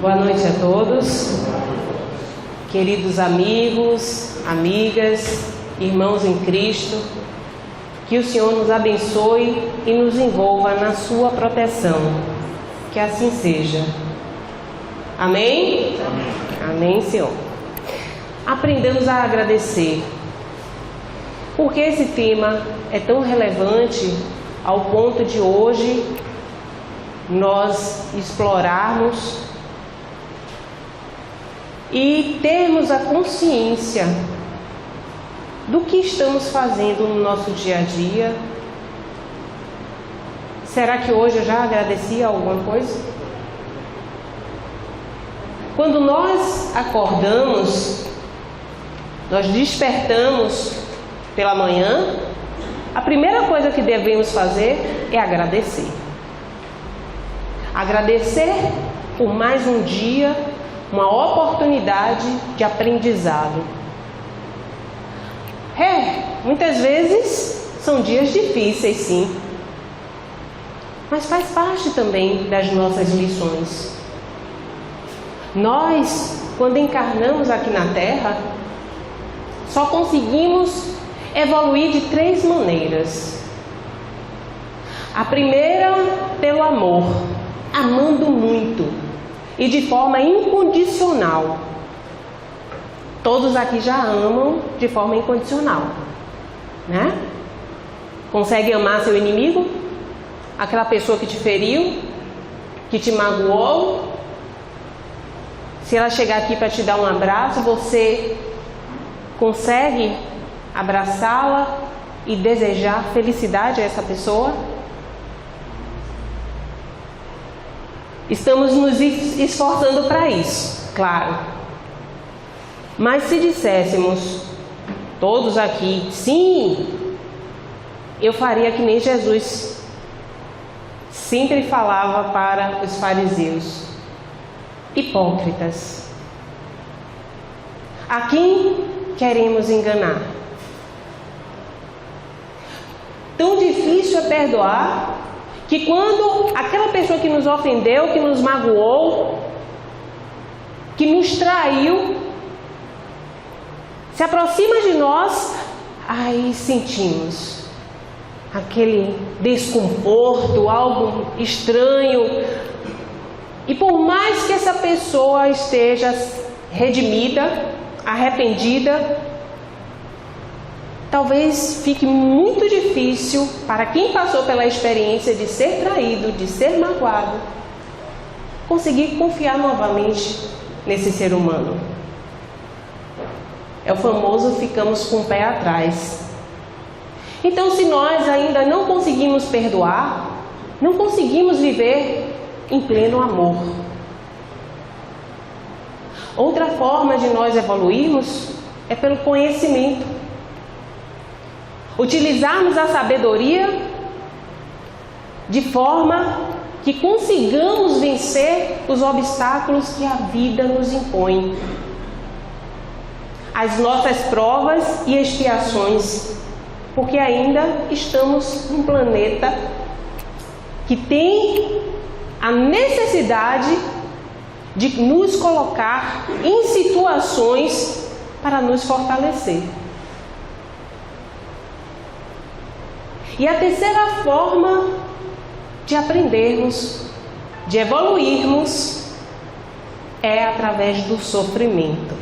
Boa noite a todos, queridos amigos, amigas, irmãos em Cristo. Que o Senhor nos abençoe e nos envolva na sua proteção. Que assim seja. Amém? Amém, Senhor. Aprendamos a agradecer. Porque esse tema é tão relevante ao ponto de hoje nós explorarmos e termos a consciência do que estamos fazendo no nosso dia a dia. Será que hoje eu já agradeci alguma coisa? Quando nós acordamos, nós despertamos pela manhã, a primeira coisa que devemos fazer é agradecer. Agradecer por mais um dia, uma oportunidade de aprendizado. Muitas vezes são dias difíceis, sim, mas faz parte também das nossas lições. Nós, quando encarnamos aqui na Terra, só conseguimos evoluir de 3 maneiras. A primeira, pelo amor, amando muito e de forma incondicional. Todos aqui já amam de forma incondicional, né? Consegue amar seu inimigo? Aquela pessoa que te feriu, que te magoou? Se ela chegar aqui para te dar um abraço, você consegue abraçá-la e desejar felicidade a essa pessoa? Estamos nos esforçando para isso, claro. Mas se disséssemos, todos aqui, sim, eu faria que nem Jesus sempre falava para os fariseus: hipócritas, a quem queremos enganar? Tão difícil é perdoar que quando aquela pessoa que nos ofendeu, que nos magoou, que nos traiu, se aproxima de nós, aí sentimos aquele desconforto, algo estranho. E por mais que essa pessoa esteja redimida, arrependida, talvez fique muito difícil para quem passou pela experiência de ser traído, de ser magoado, conseguir confiar novamente nesse ser humano. É o famoso ficamos com o pé atrás. Então, se nós ainda não conseguimos perdoar, não conseguimos viver em pleno amor. Outra forma de nós evoluirmos é pelo conhecimento. Utilizarmos a sabedoria de forma que consigamos vencer os obstáculos que a vida nos impõe. As nossas provas e expiações, porque ainda estamos num planeta que tem a necessidade de nos colocar em situações para nos fortalecer. E a terceira forma de aprendermos, de evoluirmos, é através do sofrimento.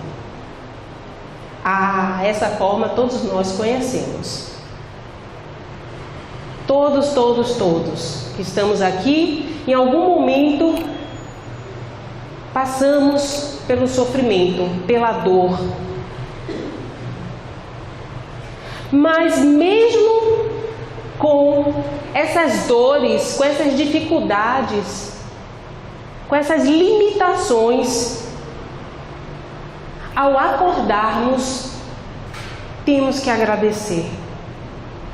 Essa forma todos nós conhecemos. Todos que estamos aqui, em algum momento passamos pelo sofrimento, pela dor. Mas mesmo com essas dores, com essas dificuldades, com essas limitações, ao acordarmos, temos que agradecer.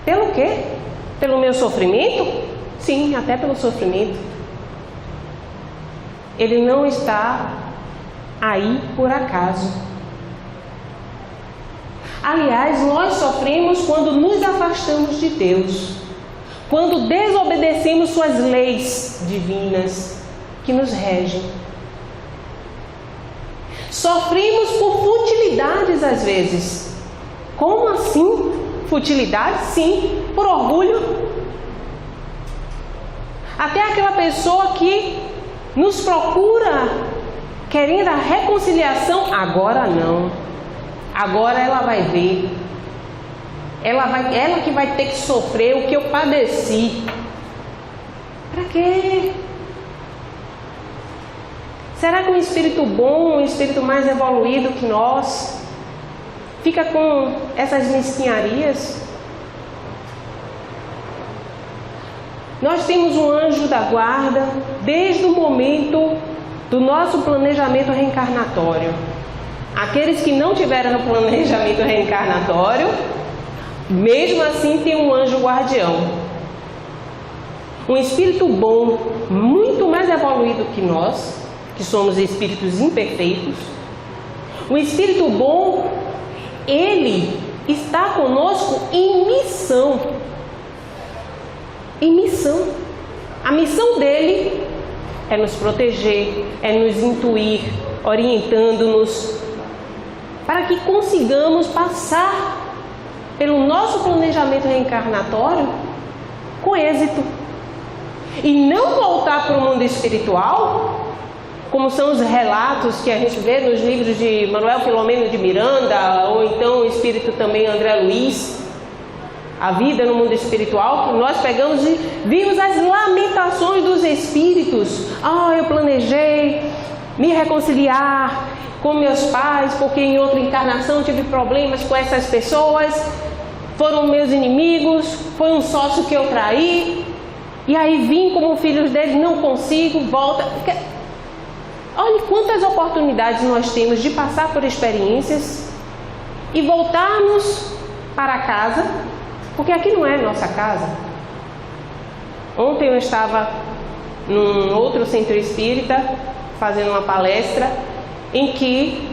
Pelo quê? Pelo meu sofrimento? Sim, até pelo sofrimento. Ele não está aí por acaso. Aliás, nós sofremos quando nos afastamos de Deus, quando desobedecemos suas leis divinas que nos regem. Sofremos por futilidades às vezes. Como assim? Futilidade? Sim, por orgulho. Até aquela pessoa que nos procura querendo a reconciliação, agora não. Agora ela vai ver. Ela que vai ter que sofrer o que eu padeci. Para quê? Será que um espírito bom, um espírito mais evoluído que nós, fica com essas mesquinharias? Nós temos um anjo da guarda desde o momento do nosso planejamento reencarnatório. Aqueles que não tiveram planejamento reencarnatório, mesmo assim tem um anjo guardião. Um espírito bom, muito mais evoluído que nós, que somos espíritos imperfeitos. Um espírito bom, ele está conosco em missão. Em missão. A missão dele é nos proteger, é nos intuir, orientando-nos, para que consigamos passar pelo nosso planejamento reencarnatório com êxito. E não voltar para o mundo espiritual, como são os relatos que a gente vê nos livros de Manuel Filomeno de Miranda, ou então o espírito também André Luiz, a vida no mundo espiritual, que nós pegamos e vimos as lamentações dos espíritos. Eu planejei me reconciliar com meus pais, porque em outra encarnação tive problemas com essas pessoas, foram meus inimigos, foi um sócio que eu traí, e aí vim como filhos deles, não consigo, volta. Olha quantas oportunidades nós temos de passar por experiências e voltarmos para casa, porque aqui não é nossa casa. Ontem eu estava num outro centro espírita fazendo uma palestra em que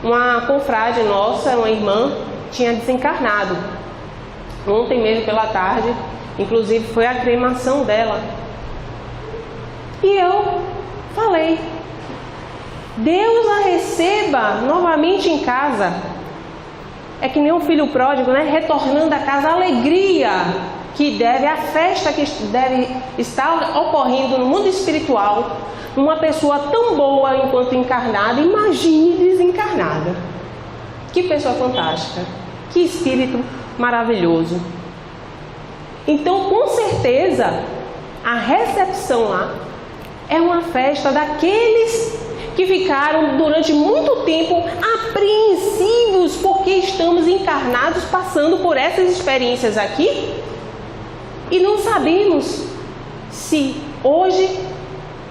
uma confrade nossa, uma irmã, tinha desencarnado. Ontem mesmo pela tarde, inclusive foi a cremação dela. E eu falei: Deus a receba novamente em casa. É que nem um filho pródigo, né? Retornando a casa, a alegria que deve, a festa que deve estar ocorrendo no mundo espiritual. Uma pessoa tão boa enquanto encarnada, imagine desencarnada. Que pessoa fantástica, que espírito maravilhoso. Então, com certeza, a recepção lá é uma festa daqueles que ficaram durante muito tempo apreensivos porque estamos encarnados passando por essas experiências aqui e não sabemos se hoje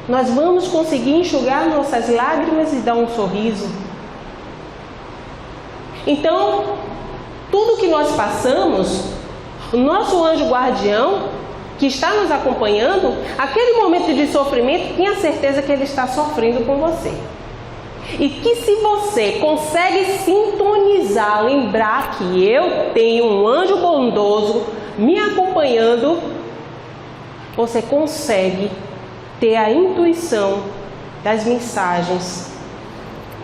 nós vamos conseguir enxugar nossas lágrimas e dar um sorriso. Então, tudo que nós passamos, o nosso anjo guardião que está nos acompanhando, aquele momento de sofrimento, tenha certeza que ele está sofrendo com você. E que se você consegue sintonizar, lembrar que eu tenho um anjo bondoso me acompanhando, você consegue ter a intuição das mensagens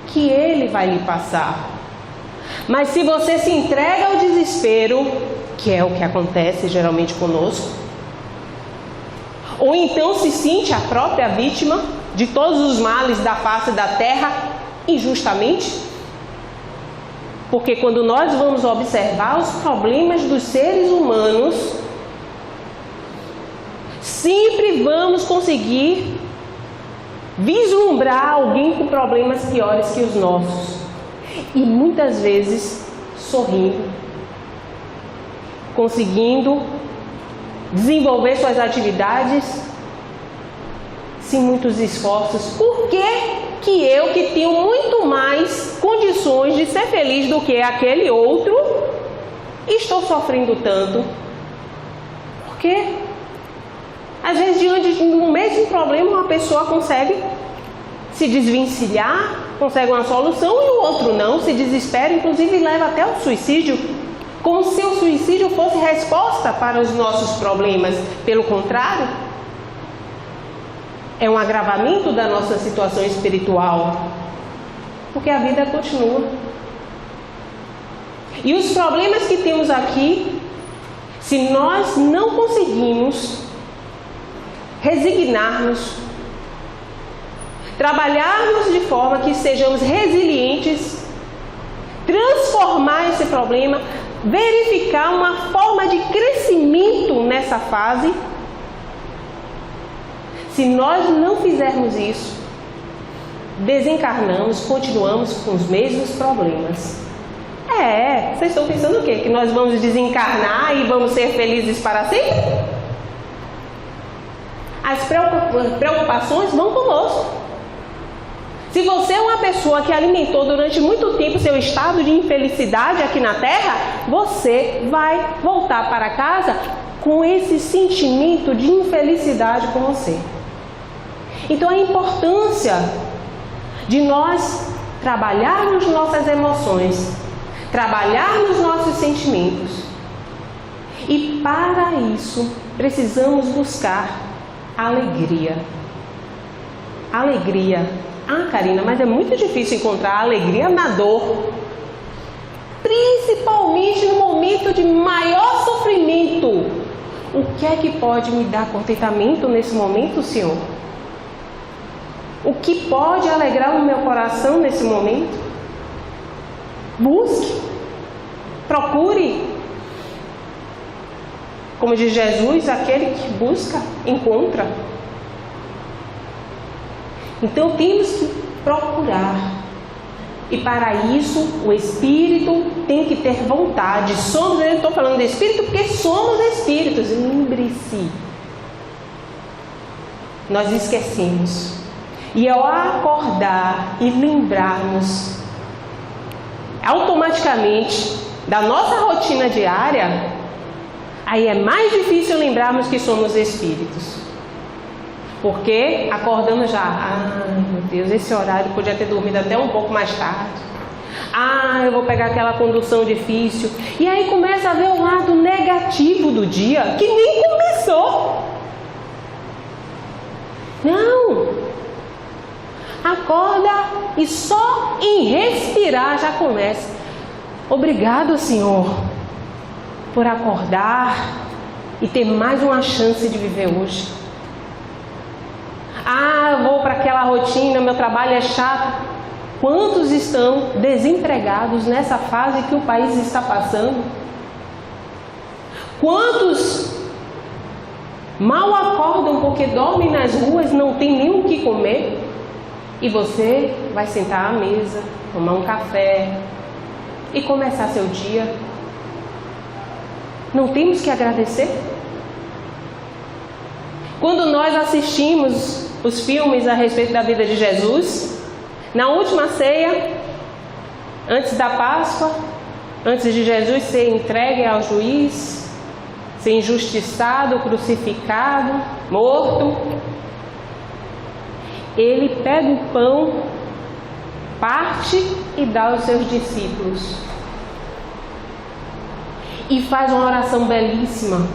que ele vai lhe passar. Mas se você se entrega ao desespero, que é o que acontece geralmente conosco, ou então se sente a própria vítima de todos os males da face da terra injustamente, porque quando nós vamos observar os problemas dos seres humanos, sempre vamos conseguir vislumbrar alguém com problemas piores que os nossos, e muitas vezes sorrindo, conseguindo desenvolver suas atividades sem muitos esforços. Por que eu, que tenho muito mais condições de ser feliz do que aquele outro, estou sofrendo tanto? Porque às vezes diante de um mesmo problema uma pessoa consegue se desvencilhar, consegue uma solução, e o outro não, se desespera, inclusive leva até o suicídio, como se o suicídio fosse resposta para os nossos problemas. Pelo contrário, é um agravamento da nossa situação espiritual. porque a vida continua. E os problemas que temos aqui, se nós não conseguimos resignar-nos, trabalharmos de forma que sejamos resilientes, transformar esse problema, verificar uma forma de crescimento nessa fase, se nós não fizermos isso, desencarnamos, continuamos com os mesmos problemas. Vocês estão pensando o quê? Que nós vamos desencarnar e vamos ser felizes para sempre? As preocupações vão conosco. Se você é uma pessoa que alimentou durante muito tempo seu estado de infelicidade aqui na Terra, você vai voltar para casa com esse sentimento de infelicidade com você. Então a importância de nós trabalharmos nossas emoções, trabalharmos nossos sentimentos. E para isso precisamos buscar alegria. Alegria. Karina, mas é muito difícil encontrar alegria na dor. Principalmente no momento de maior sofrimento. O que é que pode me dar contentamento nesse momento, Senhor? O que pode alegrar o meu coração nesse momento? Busque, procure. Como diz Jesus, aquele que busca, encontra. Então temos que procurar. E para isso o Espírito tem que ter vontade. Eu estou falando de Espírito porque somos Espíritos. Lembre-se. Nós esquecemos. E ao acordar e lembrarmos automaticamente da nossa rotina diária, aí é mais difícil lembrarmos que somos espíritos. Porque acordamos já, meu Deus, esse horário podia ter dormido até um pouco mais tarde. Eu vou pegar aquela condução difícil. E aí começa a ver o lado negativo do dia, que nem começou. Não! Acorda e só em respirar já começa. Obrigado, Senhor, por acordar e ter mais uma chance de viver hoje. Eu vou para aquela rotina, meu trabalho é chato. Quantos estão desempregados nessa fase que o país está passando? Quantos mal acordam porque dormem nas ruas, não tem nem o que comer? E você vai sentar à mesa, tomar um café e começar seu dia. Não temos que agradecer? Quando nós assistimos os filmes a respeito da vida de Jesus, na última ceia, antes da Páscoa, antes de Jesus ser entregue ao juiz, ser injustiçado, crucificado, morto, ele pega o pão, parte e dá aos seus discípulos. E faz uma oração belíssima,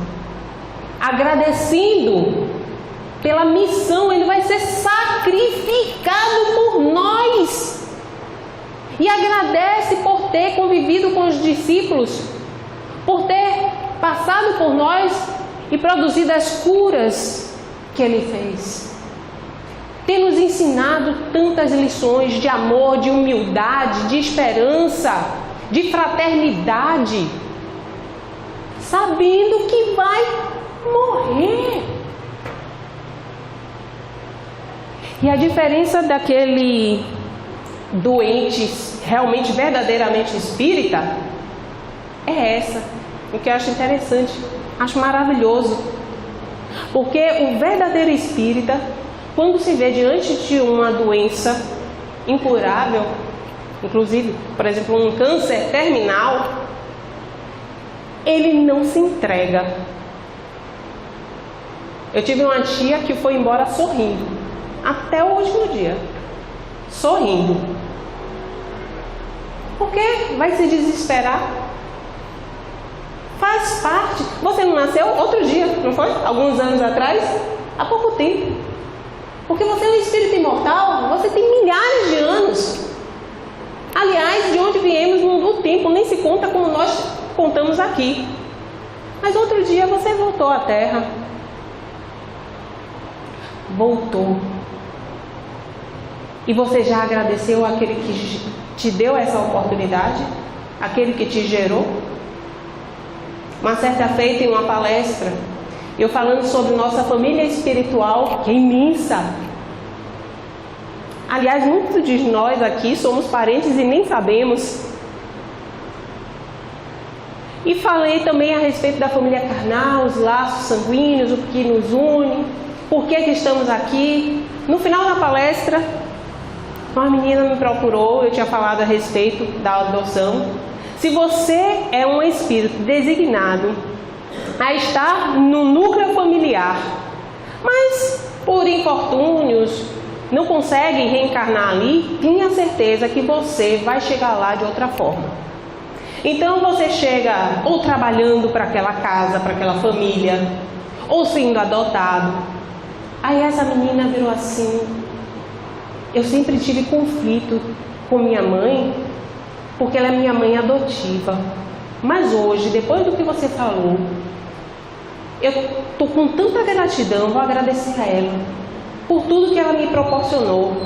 agradecendo pela missão. Ele vai ser sacrificado por nós. E agradece por ter convivido com os discípulos, por ter passado por nós e produzido as curas que ele fez. Tem nos ensinado tantas lições de amor, de humildade, de esperança, de fraternidade, sabendo que vai morrer. E a diferença daquele doente realmente, verdadeiramente espírita, é essa. O que eu acho interessante, acho maravilhoso. Porque o verdadeiro espírita, quando se vê diante de uma doença incurável, inclusive, por exemplo, um câncer terminal, ele não se entrega. Eu tive uma tia que foi embora sorrindo, até o último dia, sorrindo. Por que vai se desesperar? Faz parte. Você não nasceu outro dia, não foi? Alguns anos atrás? Há pouco tempo. Porque você é um espírito imortal, você tem milhares de anos. Aliás, de onde viemos no tempo nem se conta como nós contamos aqui. Mas outro dia você voltou à terra. Voltou. E você já agradeceu àquele que te deu essa oportunidade? Aquele que te gerou? Uma certa feita em uma palestra, eu falando sobre nossa família espiritual, que é imensa. Aliás, muitos de nós aqui somos parentes e nem sabemos. E falei também a respeito da família carnal, os laços sanguíneos, o que nos une, por que estamos aqui. No final da palestra, uma menina me procurou, eu tinha falado a respeito da adoção. Se você é um espírito designado a estar no núcleo familiar, mas por infortúnios não consegue reencarnar ali, tenha certeza que você vai chegar lá de outra forma. Então você chega ou trabalhando para aquela casa, para aquela família, ou sendo adotado. Aí essa menina virou assim: eu sempre tive conflito com minha mãe, porque ela é minha mãe adotiva. Mas hoje, depois do que você falou, eu estou com tanta gratidão, vou agradecer a ela por tudo que ela me proporcionou.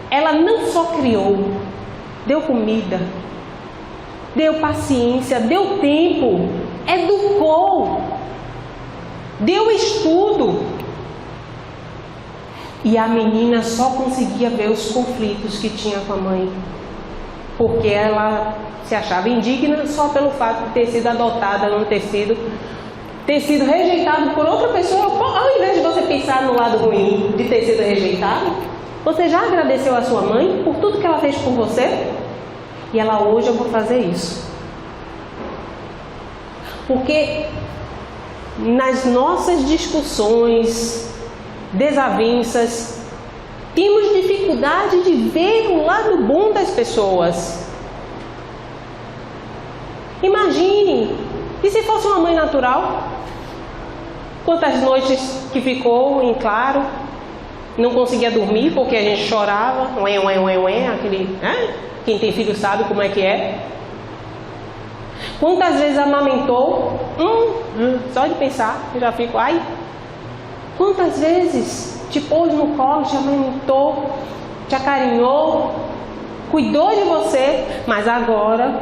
Ela não só criou, deu comida, deu paciência, deu tempo, educou, deu estudo. E a menina só conseguia ver os conflitos que tinha com a mãe, porque ela se achava indigna só pelo fato de ter sido adotada, não ter sido rejeitado por outra pessoa. Ao invés de você pensar no lado ruim de ter sido rejeitado, você já agradeceu a sua mãe por tudo que ela fez por você? E ela: hoje eu vou fazer isso. Porque nas nossas discussões, desavenças, temos dificuldade de ver o lado bom das pessoas. Imagine, e se fosse uma mãe natural? Quantas noites que ficou em claro, não conseguia dormir porque a gente chorava, aquele, quem tem filho sabe como é que é. Quantas vezes amamentou? Só de pensar, eu já fico, ai. Quantas vezes te pôs no colo, te amamentou, te acarinhou, cuidou de você, mas agora,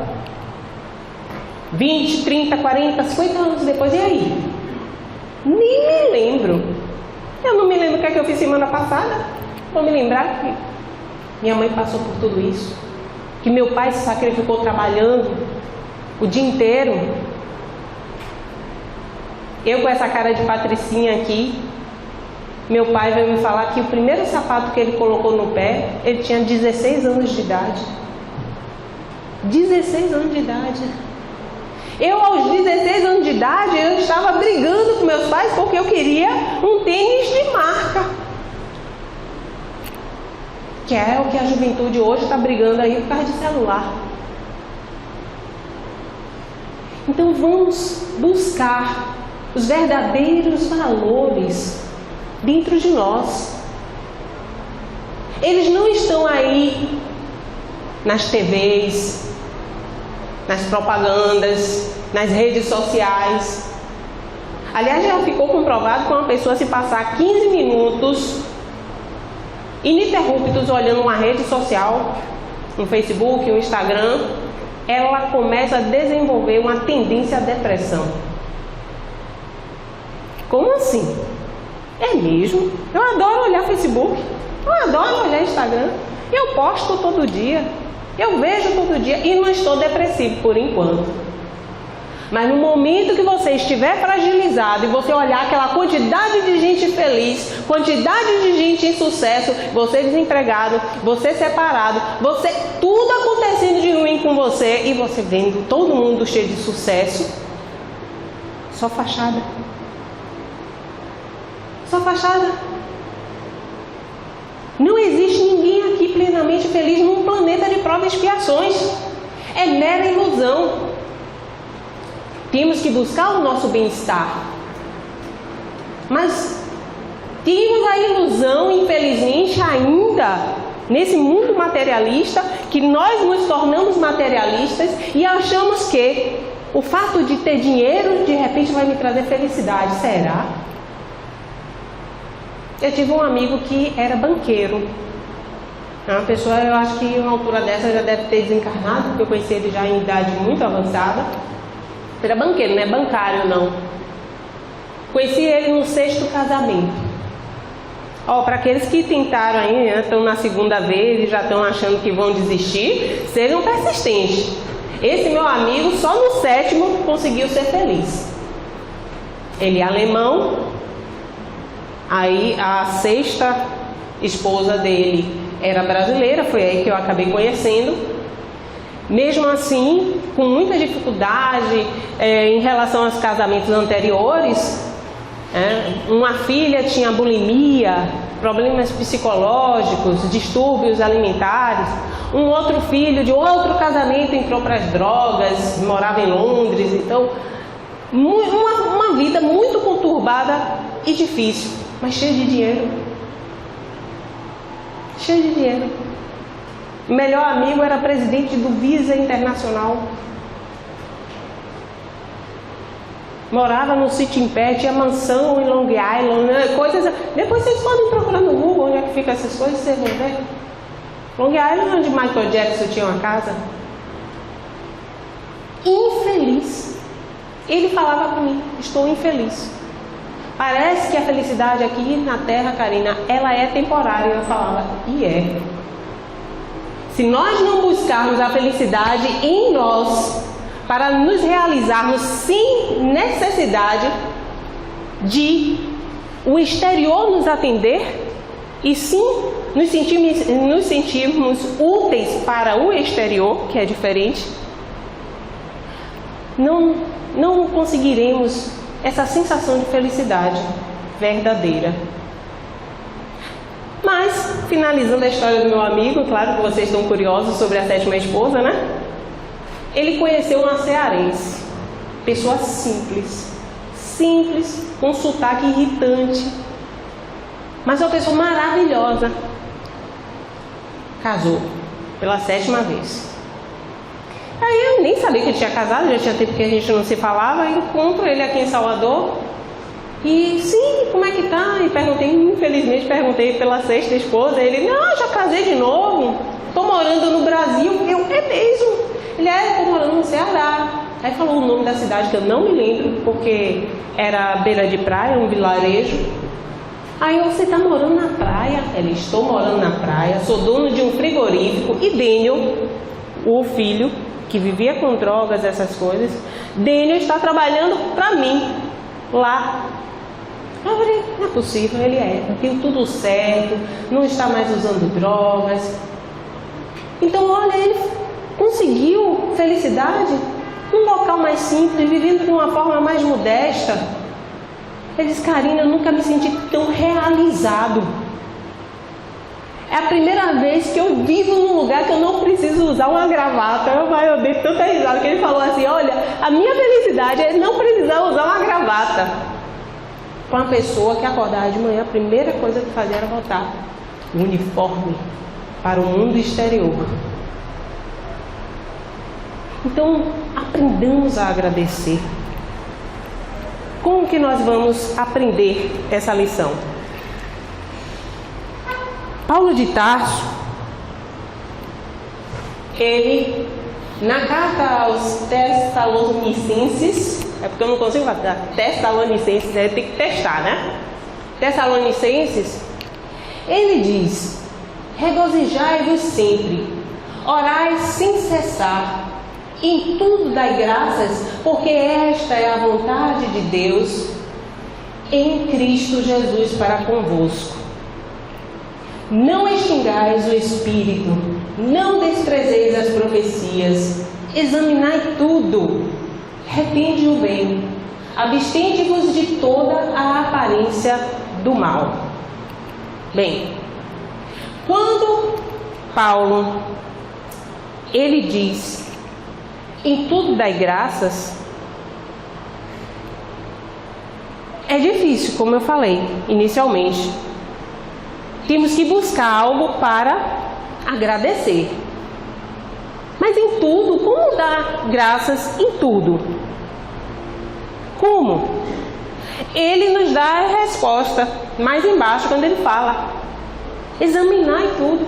20, 30, 40, 50 anos depois, e aí? Nem me lembro. Eu não me lembro o que é que eu fiz semana passada. Vou me lembrar que minha mãe passou por tudo isso, que meu pai se sacrificou trabalhando o dia inteiro. Eu com essa cara de patricinha aqui, meu pai veio me falar que o primeiro sapato que ele colocou no pé, ele tinha 16 anos de idade. 16 anos de idade. Eu, aos 16 anos de idade, eu estava brigando com meus pais porque eu queria um tênis de marca. Que é o que a juventude hoje está brigando aí por causa de celular. Então vamos buscar os verdadeiros valores dentro de nós. Eles não estão aí nas TVs, nas propagandas, nas redes sociais. Aliás, já ficou comprovado que uma pessoa, se passar 15 minutos ininterruptos olhando uma rede social, um Facebook, um Instagram, ela começa a desenvolver uma tendência à depressão. Como assim? É mesmo? Eu adoro olhar Facebook, eu adoro olhar Instagram, eu posto todo dia, eu vejo todo dia e não estou depressivo por enquanto. Mas no momento que você estiver fragilizado e você olhar aquela quantidade de gente feliz, quantidade de gente em sucesso, você desempregado, você separado, você tudo acontecendo de ruim com você e você vendo todo mundo cheio de sucesso, só fachada. Só fachada. Não existe ninguém aqui plenamente feliz num planeta de provas e expiações. É mera ilusão. Temos que buscar o nosso bem-estar. Mas temos a ilusão, infelizmente, ainda nesse mundo materialista, que nós nos tornamos materialistas e achamos que o fato de ter dinheiro de repente vai me trazer felicidade. Será? Eu tive um amigo que era banqueiro. Uma pessoa, eu acho que uma altura dessa já deve ter desencarnado, porque eu conheci ele já em idade muito avançada. Era banqueiro, não é bancário não. Conheci ele no 6º casamento. Para aqueles que tentaram aí, estão na segunda vez e já estão achando que vão desistir, sejam persistentes. Esse meu amigo só no 7º conseguiu ser feliz. Ele é alemão, aí a 6ª esposa dele era brasileira, foi aí que eu acabei conhecendo. Mesmo assim, com muita dificuldade em relação aos casamentos anteriores, uma filha tinha bulimia, problemas psicológicos, distúrbios alimentares. Um outro filho de outro casamento entrou para as drogas, morava em Londres. Então, uma vida muito conturbada e difícil, mas cheia de dinheiro. Cheio de dinheiro. O melhor amigo era presidente do Visa Internacional. Morava no City Impé, tinha mansão em Long Island, coisas. Depois vocês podem procurar no Google onde é que fica essas coisas, vocês vão ver. Long Island, onde Michael Jackson tinha uma casa. Infeliz. Ele falava comigo, estou infeliz. Parece que a felicidade aqui na Terra, Karina, ela é temporária. Eu falava, e é. Se nós não buscarmos a felicidade em nós, para nos realizarmos sem necessidade de o exterior nos atender, e sim nos sentirmos úteis para o exterior, que é diferente, não conseguiremos essa sensação de felicidade verdadeira. Mas, finalizando a história do meu amigo, claro que vocês estão curiosos sobre a 7ª esposa, né? Ele conheceu uma cearense, pessoa simples, com sotaque irritante, mas uma pessoa maravilhosa. Casou pela 7ª vez. Aí eu nem sabia que ele tinha casado, já tinha tempo que a gente não se falava. Encontro ele aqui em Salvador e, sim, como é que tá? E infelizmente perguntei pela 6ª esposa. Ele, não, já casei de novo, tô morando no Brasil. Eu, é mesmo? Ele, tô morando no Ceará. Aí falou o nome da cidade que eu não me lembro, porque era beira de praia, um vilarejo. Aí, você tá morando na praia? Ele, estou morando na praia, sou dono de um frigorífico. E Daniel, o filho, que vivia com drogas, essas coisas, Daniel está trabalhando para mim lá. Eu falei, não é possível, ele tem tudo certo, não está mais usando drogas. Então, olha, ele conseguiu felicidade num local mais simples, vivendo de uma forma mais modesta. Ele disse, Karina, eu nunca me senti tão realizado. É a primeira vez que eu vivo num lugar que eu não preciso usar uma gravata. Eu dei tanta risada que ele falou assim, olha, a minha felicidade é não precisar usar uma gravata. Para uma pessoa que acordava de manhã, a primeira coisa que fazia era botar o uniforme para o mundo exterior. Então, aprendamos a agradecer. Como que nós vamos aprender essa lição? Paulo de Tarso, ele, na carta aos Tessalonicenses, é porque eu não consigo falar Tessalonicenses, tem que testar, né? Tessalonicenses, ele diz, regozijai-vos sempre, orai sem cessar, em tudo dai graças, porque esta é a vontade de Deus em Cristo Jesus para convosco. Não extingais o Espírito, não desprezeis as profecias, examinai tudo, retende o bem, abstende-vos de toda a aparência do mal. Bem, quando Paulo, ele diz, em tudo dai graças, é difícil, como eu falei inicialmente. Temos que buscar algo para agradecer. Mas em tudo, como dar graças em tudo? Como? Ele nos dá a resposta mais embaixo quando ele fala: examinar em tudo.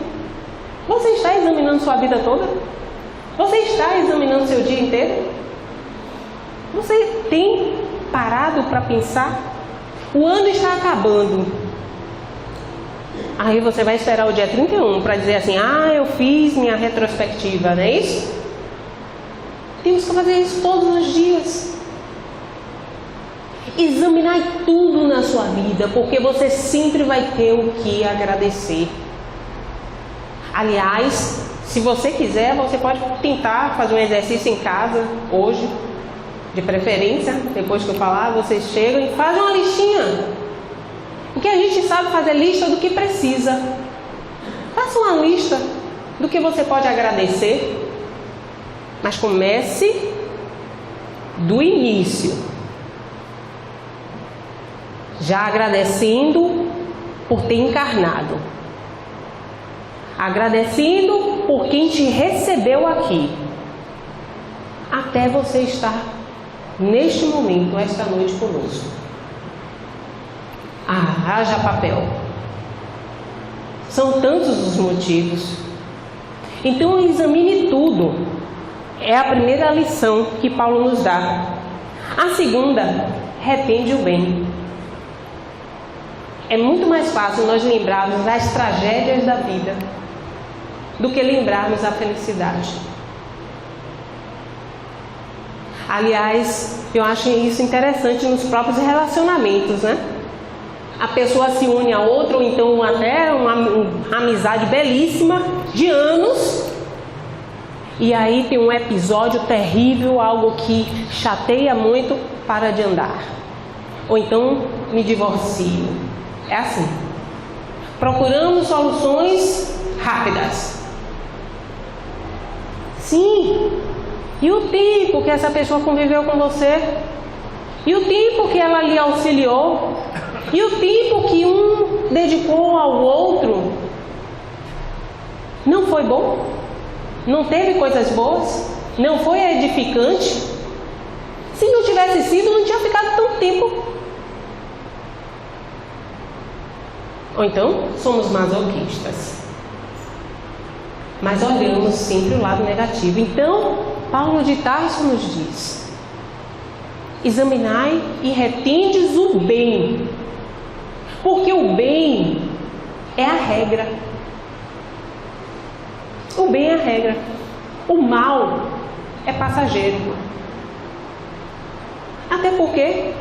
Você está examinando sua vida toda? Você está examinando seu dia inteiro? Você tem parado para pensar? O ano está acabando. Aí você vai esperar o dia 31 para dizer assim: eu fiz minha retrospectiva, não é isso? Temos que fazer isso todos os dias. Examinar tudo na sua vida, porque você sempre vai ter o que agradecer. Aliás, se você quiser, você pode tentar fazer um exercício em casa hoje, de preferência, depois que eu falar, vocês chegam e fazem uma listinha. Porque a gente sabe fazer lista do que precisa. Faça uma lista do que você pode agradecer, mas comece do início, já agradecendo por ter encarnado, agradecendo por quem te recebeu aqui, até você estar neste momento, esta noite conosco. Haja papel. São tantos os motivos. Então examine tudo. É a primeira lição que Paulo nos dá. A segunda, retende o bem. É muito mais fácil nós lembrarmos das tragédias da vida do que lembrarmos a felicidade. Aliás, eu acho isso interessante nos próprios relacionamentos, né? A pessoa se une a outra, ou então até uma amizade belíssima de anos, e aí tem um episódio terrível, algo que chateia muito, para de andar. Ou então me divorcio. É assim. Procuramos soluções rápidas. Sim. E o tempo que essa pessoa conviveu com você? E o tempo que ela lhe auxiliou? E o tempo que um dedicou ao outro? Não foi bom? Não teve coisas boas? Não foi edificante? Se não tivesse sido, não tinha ficado tanto tempo. Ou então, somos masoquistas. Mas olhamos sempre o lado negativo. Então, Paulo de Tarso nos diz: examinai e retendes o bem, porque o bem é a regra. O bem é a regra. O mal é passageiro. Até porque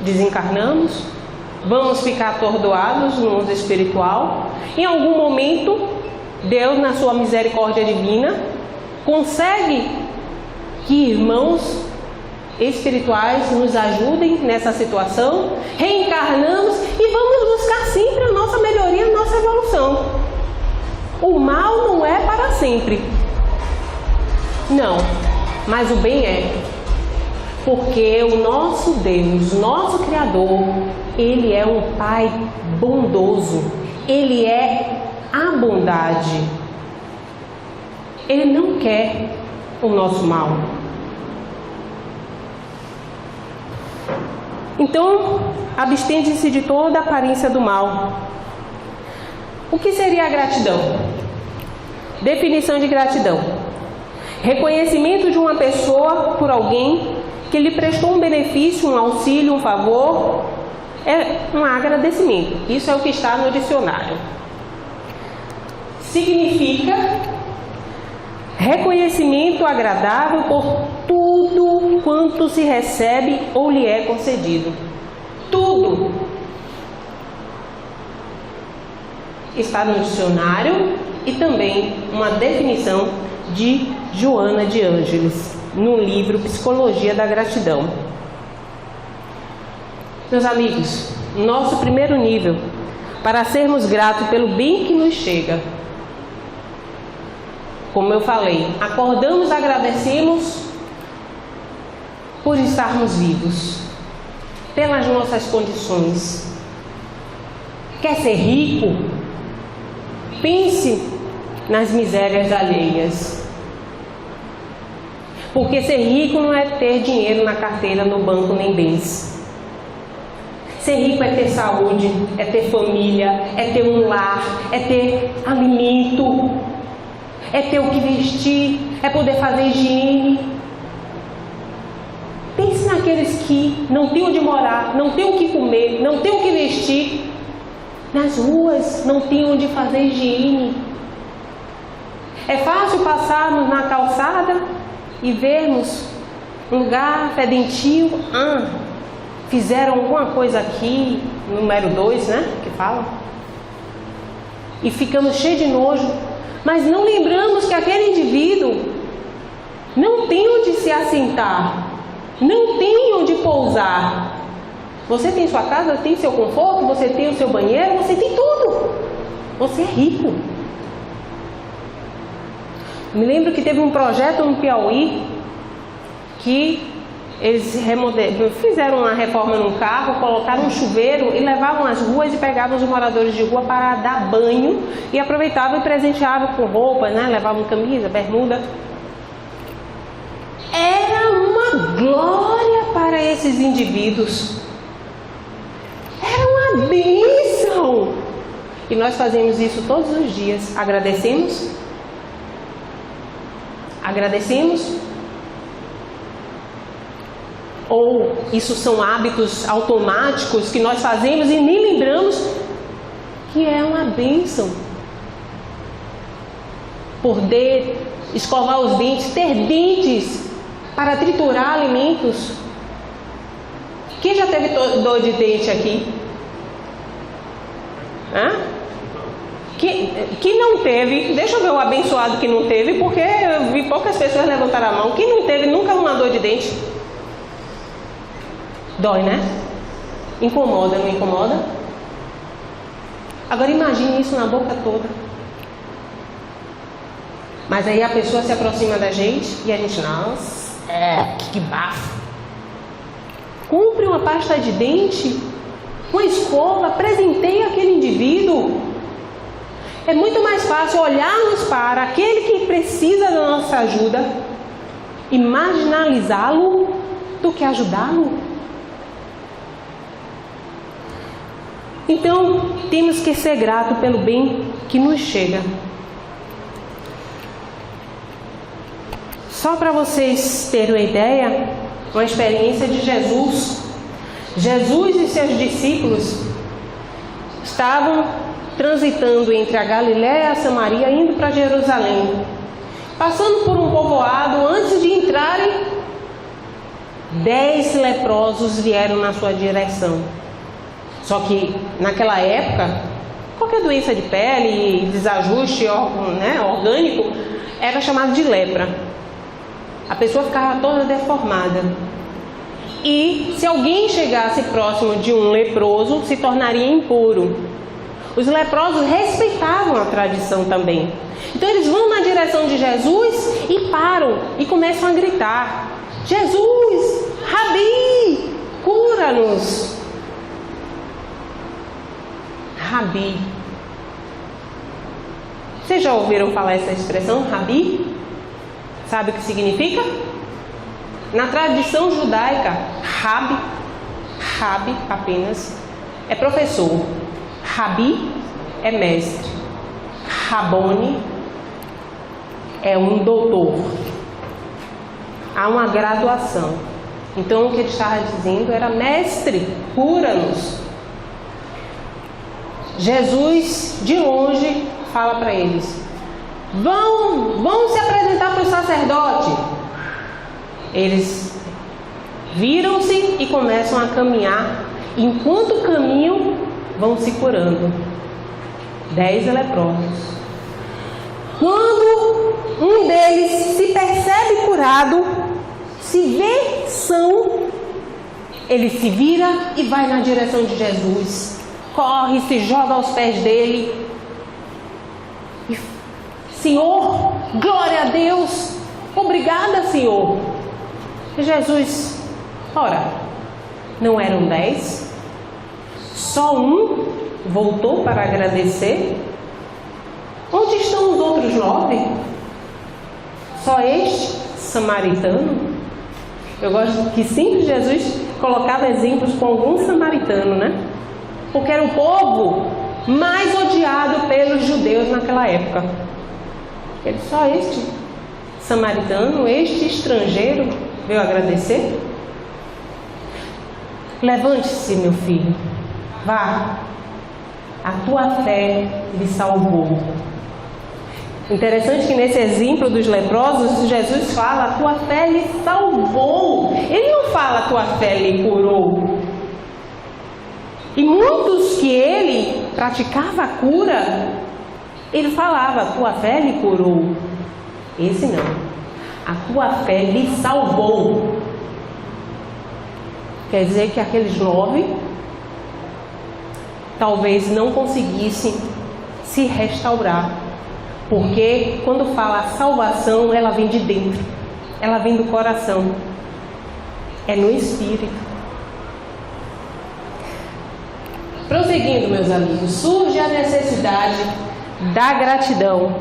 desencarnamos, vamos ficar atordoados no mundo espiritual. Em algum momento, Deus, na sua misericórdia divina, consegue que irmãos espirituais nos ajudem nessa situação, reencarnamos e vamos buscar sempre a nossa melhoria, a nossa evolução. O mal não é para sempre. Não, mas o bem é. Porque o nosso Deus, nosso Criador, Ele é um Pai bondoso. Ele é a bondade. Ele não quer o nosso mal. Então, abstende-se de toda aparência do mal. O que seria a gratidão? Definição de gratidão: reconhecimento de uma pessoa por alguém que lhe prestou um benefício, um auxílio, um favor. É um agradecimento. Isso é o que está no dicionário. Significa reconhecimento agradável por tudo quanto se recebe ou lhe é concedido. Tudo está no dicionário e também uma definição de Joana de Ângeles, no livro Psicologia da Gratidão. Meus amigos, nosso primeiro nível para sermos gratos pelo bem que nos chega. Como eu falei, acordamos, agradecemos por estarmos vivos, pelas nossas condições. Quer ser rico? Pense nas misérias alheias. Porque ser rico não é ter dinheiro na carteira, no banco, nem bens. Ser rico é ter saúde, é ter família, é ter um lar, é ter alimento, é ter o que vestir, é poder fazer higiene. Pense naqueles que não têm onde morar, não têm o que comer, não têm o que vestir. Nas ruas não têm onde fazer higiene. É fácil passarmos na calçada e vermos um lugar fedentil. Fizeram alguma coisa aqui, número 2, né? Que fala. E ficamos cheios de nojo. Mas não lembramos que aquele indivíduo não tem onde se assentar, não tem onde pousar. Você tem sua casa, tem seu conforto, você tem o seu banheiro, você tem tudo. Você é rico. Me lembro que teve um projeto no Piauí que eles fizeram uma reforma num carro, colocaram um chuveiro e levavam as ruas e pegavam os moradores de rua para dar banho e aproveitavam e presenteavam com roupas, né? Levavam camisa, bermuda. Era uma glória para esses indivíduos. Era uma bênção. E nós fazemos isso todos os dias. Agradecemos? Agradecemos? Ou isso são hábitos automáticos que nós fazemos e nem lembramos que é uma bênção? Poder escovar os dentes, ter dentes para triturar alimentos. Quem já teve dor de dente aqui? Que não teve, deixa eu ver o abençoado que não teve, porque eu vi poucas pessoas levantar a mão. Quem não teve nunca uma dor de dente? Dói, né? Incomoda, não incomoda? Agora imagine isso na boca toda. Mas aí a pessoa se aproxima da gente e a gente, nossa, que bafo. Compre uma pasta de dente, uma escova, presenteie aquele indivíduo. É muito mais fácil olharmos para aquele que precisa da nossa ajuda e marginalizá-lo do que ajudá-lo. Então, temos que ser gratos pelo bem que nos chega. Só para vocês terem uma ideia, uma experiência de Jesus. Jesus e seus discípulos estavam transitando entre a Galiléia e a Samaria, indo para Jerusalém. Passando por um povoado, antes de entrarem, 10 leprosos vieram na sua direção. Só que naquela época, qualquer doença de pele, desajuste orgânico, era chamado de lepra. A pessoa ficava toda deformada. E se alguém chegasse próximo de um leproso, se tornaria impuro. Os leprosos respeitavam a tradição também. Então eles vão na direção de Jesus e param e começam a gritar: Jesus, Rabi, cura-nos. Rabi. Vocês já ouviram falar essa expressão, Rabi? Sabe o que significa? Na tradição judaica, Rabi apenas, é professor. Rabi é mestre. Rabone é um doutor. Há uma graduação. Então o que ele estava dizendo era: mestre, cura-nos. Jesus, de longe, fala para eles: vão se apresentar para o sacerdote. Eles viram-se e começam a caminhar. Enquanto caminham, vão se curando. 10 leprosos. Quando um deles se percebe curado, se vê são, ele se vira e vai na direção de Jesus. Corre, se joga aos pés dele. Senhor, glória a Deus, obrigada, Senhor. E Jesus, ora, não eram 10? Só um voltou para agradecer? Onde estão os outros 9? Só este samaritano? Eu gosto que sempre Jesus colocava exemplos com algum samaritano, né? Porque era o povo mais odiado pelos judeus naquela época. Ele só este samaritano, este estrangeiro veio agradecer? Levante-se, meu filho, vá, a tua fé lhe salvou. Interessante que nesse exemplo dos leprosos, Jesus fala, a tua fé lhe salvou. Ele não fala, a tua fé lhe curou. E muitos que ele praticava a cura, ele falava, a tua fé lhe curou. Esse não, a tua fé lhe salvou. Quer dizer que aqueles 9 talvez não conseguissem se restaurar. Porque quando fala a salvação, ela vem de dentro, ela vem do coração, é no espírito. Prosseguindo, meus amigos, surge a necessidade da gratidão,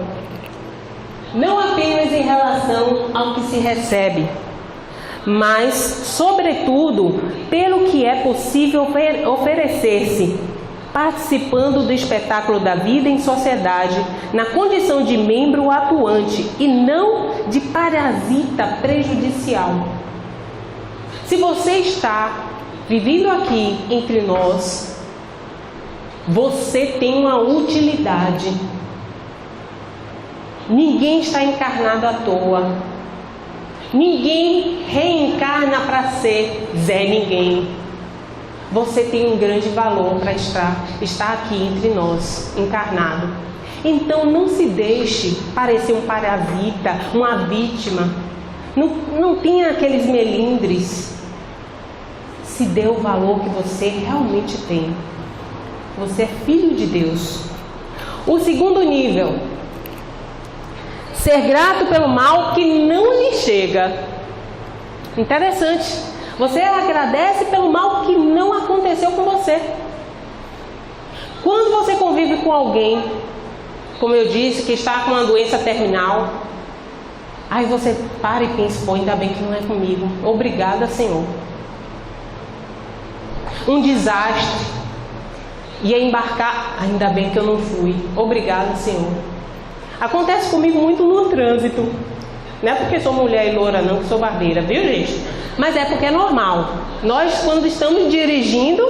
não apenas em relação ao que se recebe, mas, sobretudo, pelo que é possível oferecer-se, participando do espetáculo da vida em sociedade, na condição de membro atuante e não de parasita prejudicial. Se você está vivendo aqui entre nós, você tem uma utilidade. Ninguém está encarnado à toa. Ninguém reencarna para ser Zé Ninguém. Você tem um grande valor para estar aqui entre nós, encarnado. Então não se deixe parecer um parasita, uma vítima. Não tenha aqueles melindres. Se dê o valor que você realmente tem. Você é filho de Deus. O segundo nível, ser grato pelo mal que não lhe chega. Interessante. Você agradece pelo mal que não aconteceu com você. Quando você convive com alguém, como eu disse, que está com uma doença terminal, aí você para e pensa, pô, ainda bem que não é comigo. Obrigada, Senhor. Um desastre, ia embarcar, ainda bem que eu não fui. Obrigada, Senhor. Acontece comigo muito no trânsito. Não é porque sou mulher e loura não, que sou barbeira, viu, gente? Mas é porque é normal. Nós, quando estamos dirigindo,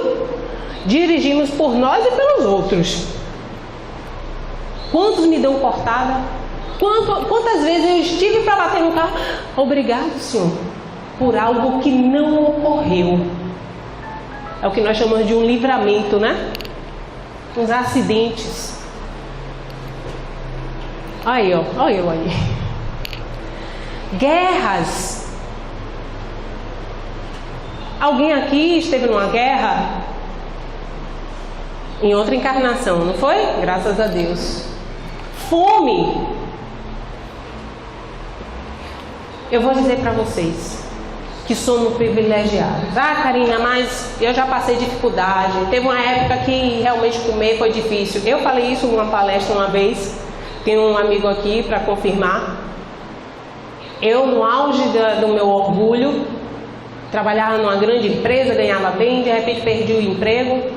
dirigimos por nós e pelos outros. Quantos me dão cortada? Quantas vezes eu estive para bater no carro? Obrigado, Senhor, por algo que não ocorreu. É o que nós chamamos de um livramento, né? Uns acidentes. Aí, ó, olha eu aí. Guerras. Alguém aqui esteve numa guerra? Em outra encarnação, não foi? Graças a Deus. Fome. Eu vou dizer para vocês que somos privilegiados. Ah, Karina, mas eu já passei dificuldade. Teve uma época que realmente comer foi difícil. Eu falei isso numa palestra uma vez. Tem um amigo aqui para confirmar. Eu, no auge do meu orgulho, trabalhava numa grande empresa, ganhava bem, de repente perdi o emprego.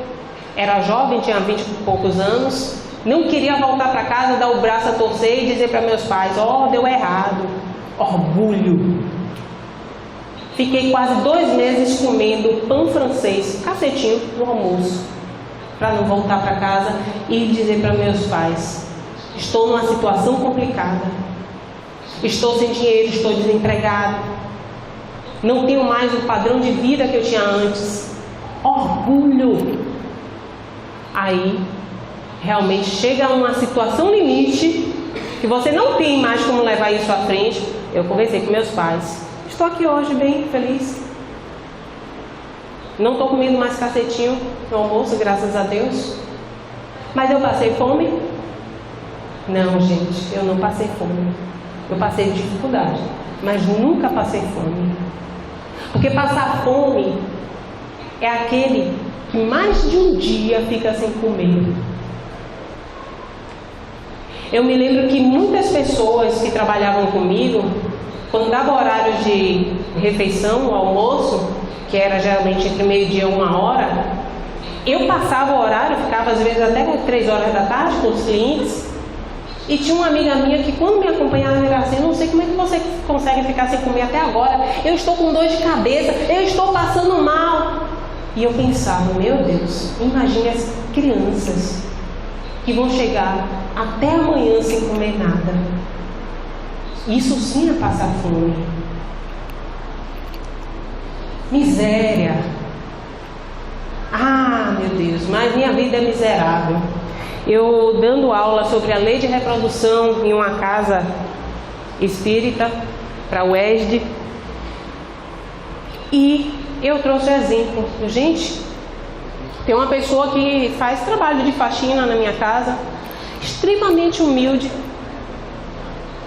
Era jovem, tinha 20 e poucos anos. Não queria voltar para casa, dar o braço a torcer e dizer para meus pais, deu errado. Orgulho. Fiquei quase 2 meses comendo pão francês, cacetinho no almoço, para não voltar para casa e dizer para meus pais, estou numa situação complicada, estou sem dinheiro, estou desempregado, não tenho mais o padrão de vida que eu tinha antes. Orgulho. Aí realmente chega a uma situação limite que você não tem mais como levar isso à frente. Eu conversei com meus pais, estou aqui hoje bem feliz, não estou comendo mais cacetinho no almoço, graças a Deus. Mas eu passei fome? Não, gente, eu não passei fome. Eu passei dificuldade, mas nunca passei fome. Porque passar fome é aquele que mais de um dia fica sem comer. Eu me lembro que muitas pessoas que trabalhavam comigo, quando dava horário de refeição, o almoço, que era geralmente entre meio-dia e 1h, eu passava o horário, ficava às vezes até 3 horas da tarde com os clientes. E tinha uma amiga minha que quando me acompanhava, ela dizia assim: eu não sei como é que você consegue ficar sem comer até agora, eu estou com dor de cabeça, eu estou passando mal. E eu pensava: meu Deus, imagine as crianças que vão chegar até amanhã sem comer nada. Isso sim é passar fome. Miséria. Ah, meu Deus, mas minha vida é miserável. Eu dando aula sobre a lei de reprodução em uma casa espírita para o UESD, e eu trouxe exemplo. Gente, tem uma pessoa que faz trabalho de faxina na minha casa, extremamente humilde.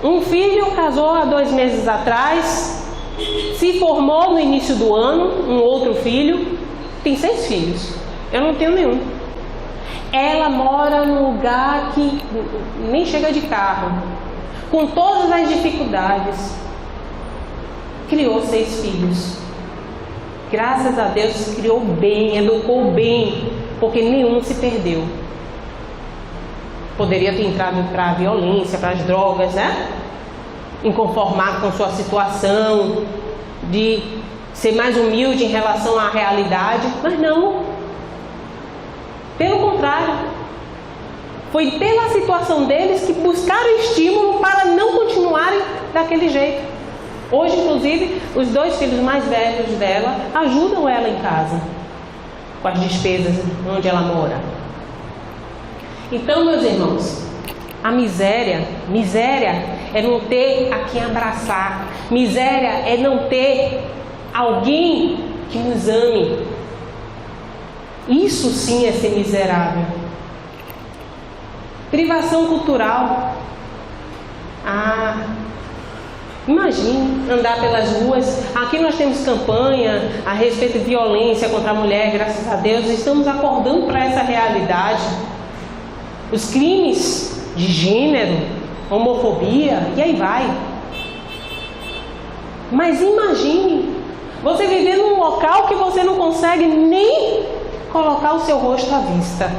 Um filho casou há 2 meses atrás, se formou no início do ano, um outro filho, tem 6 filhos, eu não tenho nenhum. Ela mora num lugar que nem chega de carro, com todas as dificuldades. Criou 6 filhos. Graças a Deus criou bem, educou bem, porque nenhum se perdeu. Poderia ter entrado para a violência, para as drogas, né? Inconformado com sua situação, de ser mais humilde em relação à realidade, mas não. Pelo contrário, foi pela situação deles que buscaram estímulo para não continuarem daquele jeito. Hoje, inclusive, os 2 filhos mais velhos dela ajudam ela em casa, com as despesas onde ela mora. Então, meus irmãos, a miséria é não ter a quem abraçar. Miséria é não ter alguém que nos ame. Isso sim é ser miserável. Privação cultural. Imagine andar pelas ruas. Aqui nós temos campanha a respeito de violência contra a mulher, graças a Deus. Estamos acordando para essa realidade. Os crimes de gênero, homofobia, e aí vai. Mas imagine você viver num local que você não consegue nem colocar o seu rosto à vista.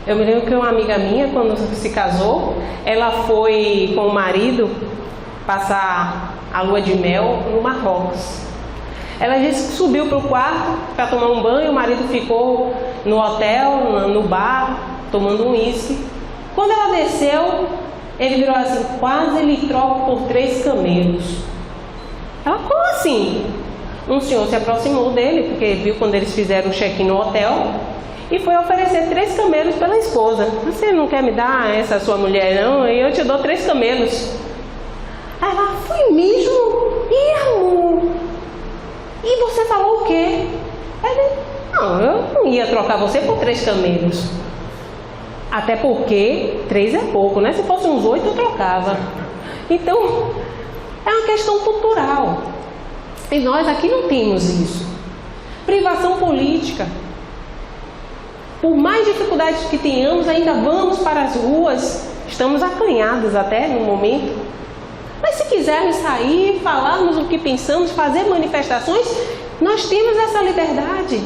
Eu me lembro que uma amiga minha, quando se casou, ela foi com o marido passar a lua de mel no Marrocos. Ela disse que subiu para o quarto para tomar um banho, o marido ficou no hotel, no bar, tomando um uísque. Quando ela desceu, ele virou assim: quase lhe troco por 3 camelos. Ela: como assim? Um senhor se aproximou dele, porque viu quando eles fizeram o check-in no hotel, e foi oferecer 3 camelos pela esposa. Você não quer me dar essa sua mulher não? E eu te dou 3 camelos. Aí ela: foi mesmo? E amor? E você falou o quê? Ele: não, eu não ia trocar você por 3 camelos. Até porque 3 é pouco, né? Se fosse uns 8 eu trocava. Então, é uma questão cultural. E nós aqui não temos isso. Privação política. Por mais dificuldades que tenhamos, ainda vamos para as ruas. Estamos acanhados até no momento. Mas se quisermos sair, falarmos o que pensamos, fazer manifestações, nós temos essa liberdade.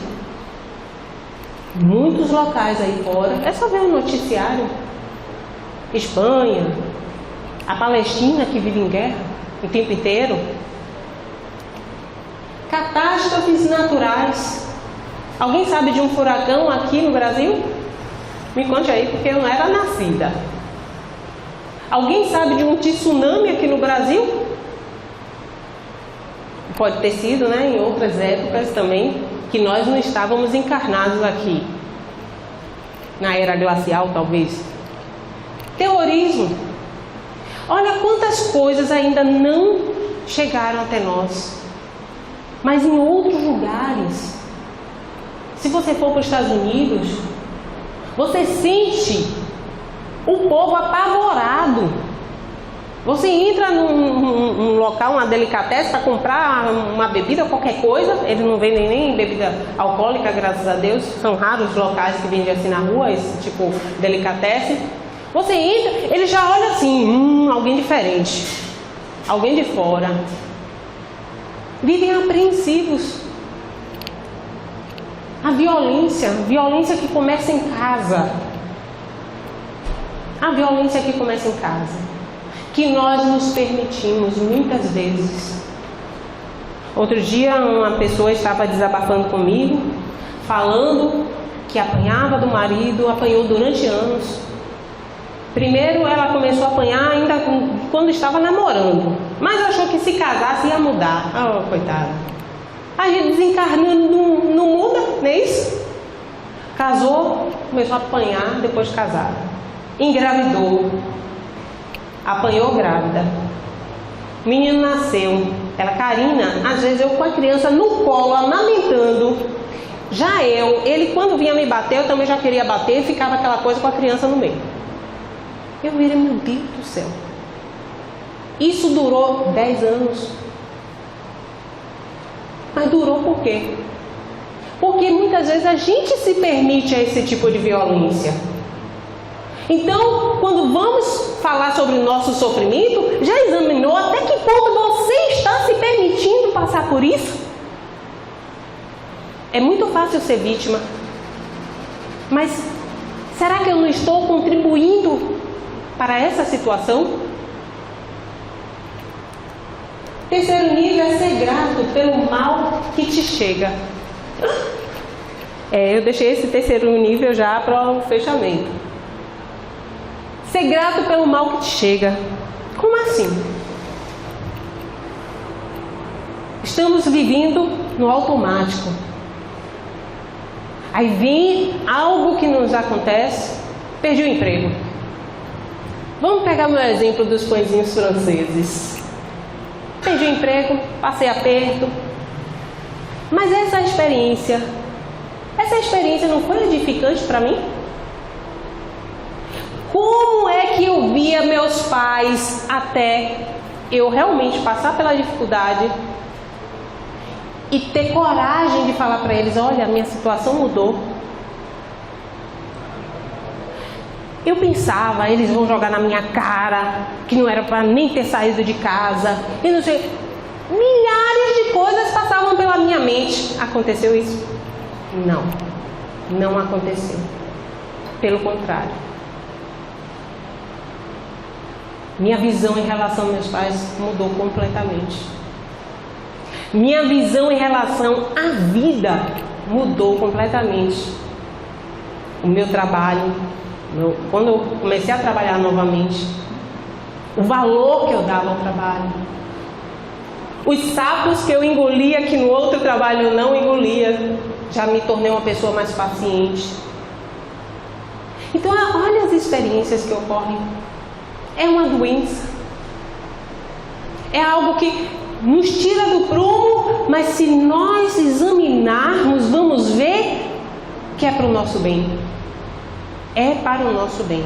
Muitos locais aí fora, é só ver o noticiário. Espanha, a Palestina que vive em guerra o tempo inteiro. Catástrofes naturais. Alguém sabe de um furacão aqui no Brasil? Me conte aí, porque eu não era nascida. Alguém sabe de um tsunami aqui no Brasil? Pode ter sido, né, em outras épocas também, que nós não estávamos encarnados aqui. Na era glacial, talvez. Terrorismo. Olha quantas coisas ainda não chegaram até nós. Mas em outros lugares, se você for para os Estados Unidos, você sente o povo apavorado. Você entra num local, uma delicatessen, para comprar uma bebida, qualquer coisa. Eles não vendem nem bebida alcoólica, graças a Deus. São raros os locais que vendem assim na rua, esse tipo delicatessen. Você entra, ele já olha assim, alguém diferente, alguém de fora. Vivem apreensivos. A violência que começa em casa. A violência que começa em casa. Que nós nos permitimos muitas vezes. Outro dia uma pessoa estava desabafando comigo, falando que apanhava do marido, apanhou durante anos. Primeiro ela começou a apanhar ainda quando estava namorando, mas achou que se casasse ia mudar. Oh, coitada. A gente desencarnando não muda, não é isso? Casou, começou a apanhar depois de casada. Engravidou. Apanhou grávida. O menino nasceu. Ela, Karina, às vezes eu com a criança no colo, amamentando. Já ele quando vinha me bater, eu também já queria bater e ficava aquela coisa com a criança no meio. Eu virei, meu Deus do céu. Isso durou 10 anos. Mas durou por quê? Porque muitas vezes a gente se permite a esse tipo de violência. Então, quando vamos falar sobre o nosso sofrimento, já examinou até que ponto você está se permitindo passar por isso? É muito fácil ser vítima. Mas será que eu não estou contribuindo para essa situação? Terceiro nível é ser grato pelo mal que te chega. Eu deixei esse terceiro nível já para o fechamento. Ser grato pelo mal que te chega. Como assim? Estamos vivendo no automático. Aí vem algo que nos acontece, perdi o emprego. Vamos pegar meu exemplo dos pãezinhos franceses. Perdi o emprego, passei aperto. Mas essa experiência não foi edificante para mim? Como é que eu via meus pais até eu realmente passar pela dificuldade e ter coragem de falar para eles, olha, a minha situação mudou. Eu pensava, eles vão jogar na minha cara, que não era para nem ter saído de casa, e não sei, milhares de coisas passavam pela minha mente. Aconteceu isso? Não aconteceu. Pelo contrário. Minha visão em relação aos meus pais mudou completamente. Minha visão em relação à vida mudou completamente. O meu trabalho, quando eu comecei a trabalhar novamente, o valor que eu dava ao trabalho, os sapos que eu engolia que no outro trabalho eu não engolia, já me tornei uma pessoa mais paciente. Então olha as experiências que ocorrem. É uma doença. É algo que nos tira do prumo, mas se nós examinarmos, vamos ver que é para o nosso bem. É para o nosso bem.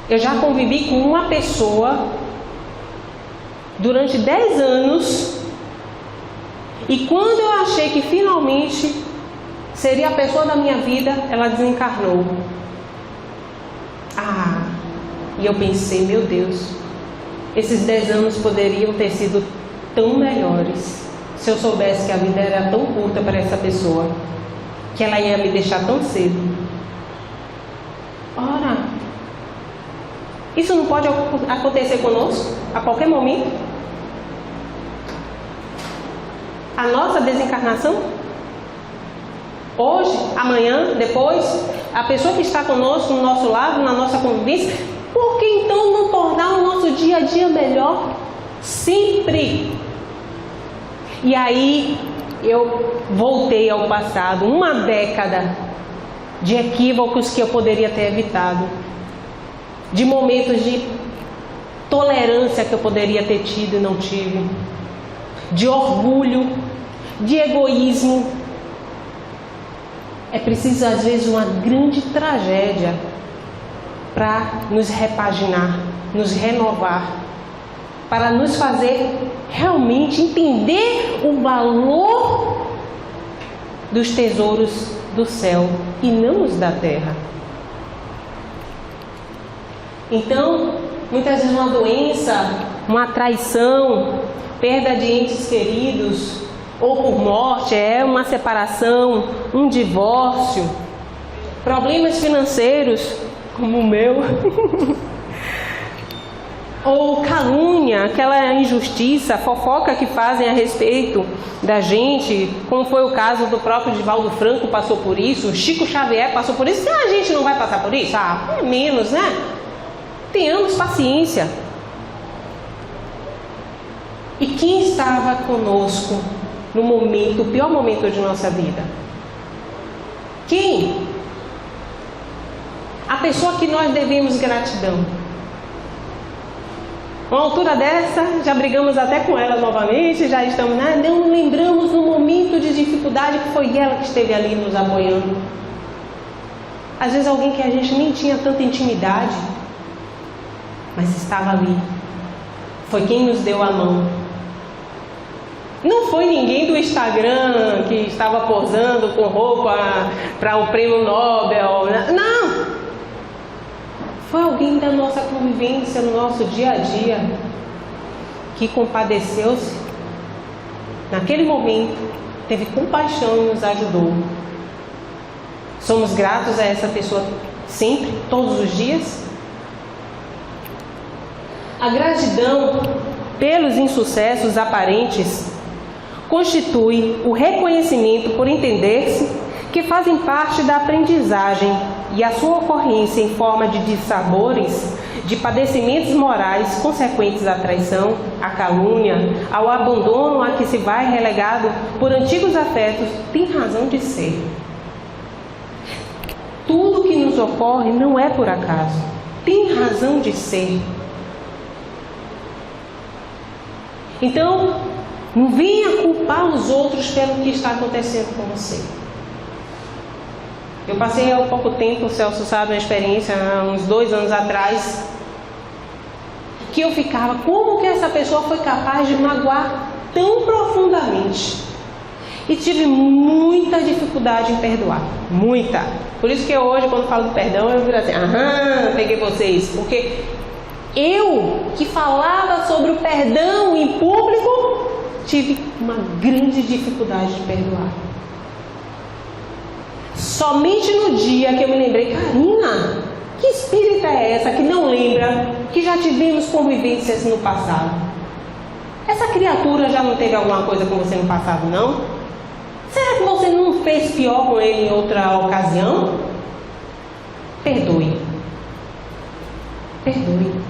Eu já convivi com uma pessoa durante 10 anos e quando eu achei que finalmente seria a pessoa da minha vida, ela desencarnou. E eu pensei, meu Deus, esses 10 anos poderiam ter sido tão melhores se eu soubesse que a vida era tão curta para essa pessoa, que ela ia me deixar tão cedo. Ora, isso não pode acontecer conosco a qualquer momento? A nossa desencarnação? Hoje, amanhã, depois, a pessoa que está conosco, no nosso lado, na nossa convivência, por que então não tornar o nosso dia a dia melhor? Sempre. E aí eu voltei ao passado, uma década de equívocos que eu poderia ter evitado, de momentos de tolerância que eu poderia ter tido e não tive, de orgulho, de egoísmo. É preciso às vezes uma grande tragédia para nos repaginar, nos renovar, para nos fazer realmente entender o valor dos tesouros do céu e não os da terra. Então, muitas vezes uma doença, uma traição, perda de entes queridos, ou por morte, uma separação, um divórcio, problemas financeiros, como o meu, ou calúnia, aquela injustiça, fofoca que fazem a respeito da gente, como foi o caso do próprio Divaldo Franco, passou por isso, Chico Xavier passou por isso. A gente não vai passar por isso? É menos, né? Tenhamos paciência. E quem estava conosco no momento, o pior momento de nossa vida? Quem? A pessoa que nós devemos gratidão. Uma altura dessa, já brigamos até com ela novamente, já estamos, não lembramos no momento de dificuldade que foi ela que esteve ali nos apoiando. Às vezes alguém que a gente nem tinha tanta intimidade, mas estava ali. Foi quem nos deu a mão. Não foi ninguém do Instagram que estava posando com roupa para o prêmio Nobel. Não! Foi alguém da nossa convivência, no nosso dia a dia, que compadeceu-se. Naquele momento, teve compaixão e nos ajudou. Somos gratos a essa pessoa sempre, todos os dias? A gratidão pelos insucessos aparentes constitui o reconhecimento por entender-se que fazem parte da aprendizagem e a sua ocorrência em forma de dissabores, de padecimentos morais consequentes à traição, à calúnia, ao abandono a que se vai relegado por antigos afetos, tem razão de ser. Tudo que nos ocorre não é por acaso, tem razão de ser. Então, não venha culpar os outros pelo que está acontecendo com você. Eu passei há pouco tempo, o Celso sabe, uma experiência, há uns 2 anos atrás, que eu ficava, como que essa pessoa foi capaz de magoar tão profundamente? E tive muita dificuldade em perdoar, muita. Por isso que hoje, quando falo do perdão, eu viro assim, peguei vocês, porque eu, que falava sobre o perdão em público, tive uma grande dificuldade de perdoar. Somente no dia que eu me lembrei, Karina, que espírita é essa que não lembra que já tivemos convivências no passado? Essa criatura já não teve alguma coisa com você no passado, não? Será que você não fez pior com ele em outra ocasião? Perdoe. Perdoe.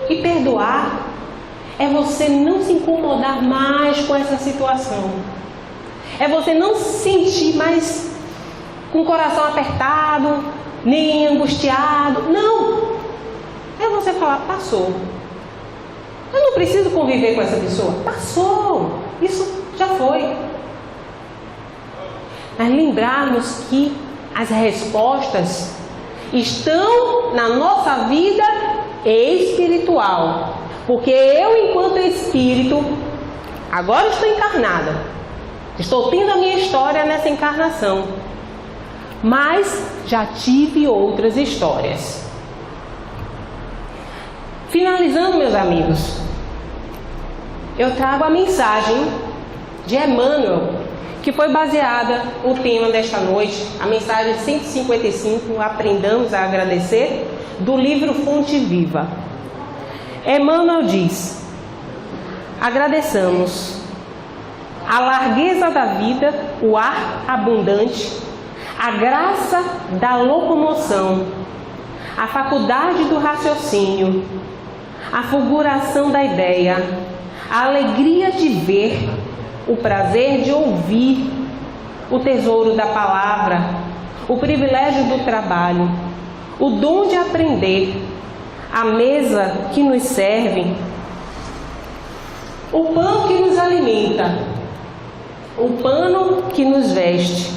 E perdoar é você não se incomodar mais com essa situação. É você não se sentir mais com o coração apertado, nem angustiado. Não! É você falar, passou. Eu não preciso conviver com essa pessoa. Passou. Isso já foi. Mas lembrarmos que as respostas estão na nossa vida espiritual. Porque eu, enquanto espírito, agora estou encarnada. Estou tendo a minha história nessa encarnação. Mas já tive outras histórias. Finalizando, meus amigos, eu trago a mensagem de Emmanuel, que foi baseada no tema desta noite, a mensagem 155, Aprendamos a Agradecer, do livro Fonte Viva. Emmanuel diz: agradeçamos a largueza da vida, o ar abundante, a graça da locomoção, a faculdade do raciocínio, a fulguração da ideia, a alegria de ver, o prazer de ouvir, o tesouro da palavra, o privilégio do trabalho, o dom de aprender, a mesa que nos serve, o pão que nos alimenta, o pano que nos veste,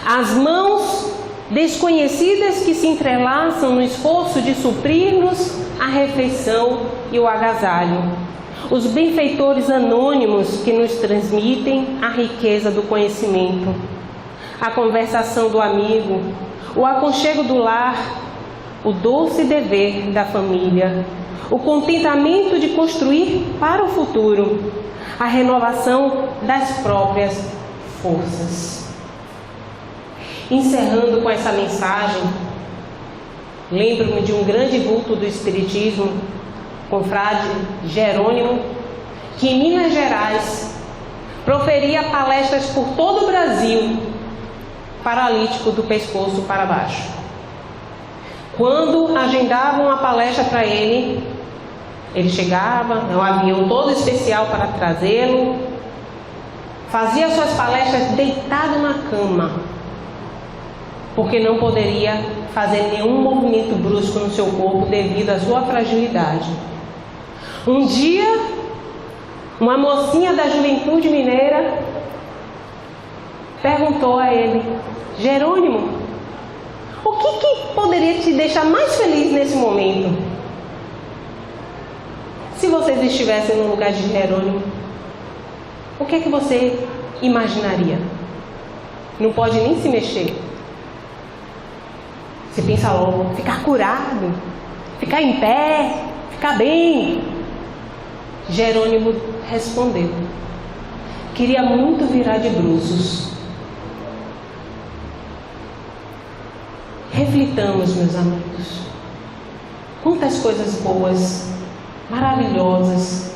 as mãos desconhecidas que se entrelaçam no esforço de suprir-nos a refeição e o agasalho, os benfeitores anônimos que nos transmitem a riqueza do conhecimento, a conversação do amigo, o aconchego do lar, o doce dever da família, o contentamento de construir para o futuro, a renovação das próprias forças. Encerrando com essa mensagem, lembro-me de um grande vulto do Espiritismo, confrade Jerônimo, que em Minas Gerais proferia palestras por todo o Brasil, paralítico do pescoço para baixo. Quando agendavam a palestra para ele, ele chegava, um avião todo especial para trazê-lo, fazia suas palestras deitado na cama, porque não poderia fazer nenhum movimento brusco no seu corpo devido à sua fragilidade. Um dia, uma mocinha da juventude mineira perguntou a ele: Jerônimo, o que poderia te deixar mais feliz nesse momento? Se vocês estivessem no lugar de Jerônimo, o que você imaginaria? Não pode nem se mexer. Você pensa logo, ficar curado, ficar em pé, ficar bem. Jerônimo respondeu: queria muito virar de bruços. Reflitamos, meus amigos, quantas coisas boas, maravilhosas,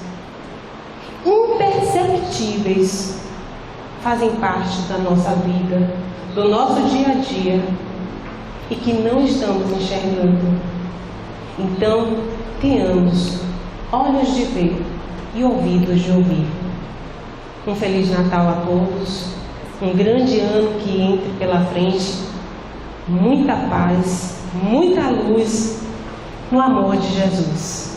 imperceptíveis fazem parte da nossa vida, do nosso dia a dia e que não estamos enxergando. Então, tenhamos olhos de ver e ouvidos de ouvir. Um Feliz Natal a todos, um grande ano que entre pela frente, muita paz, muita luz no amor de Jesus.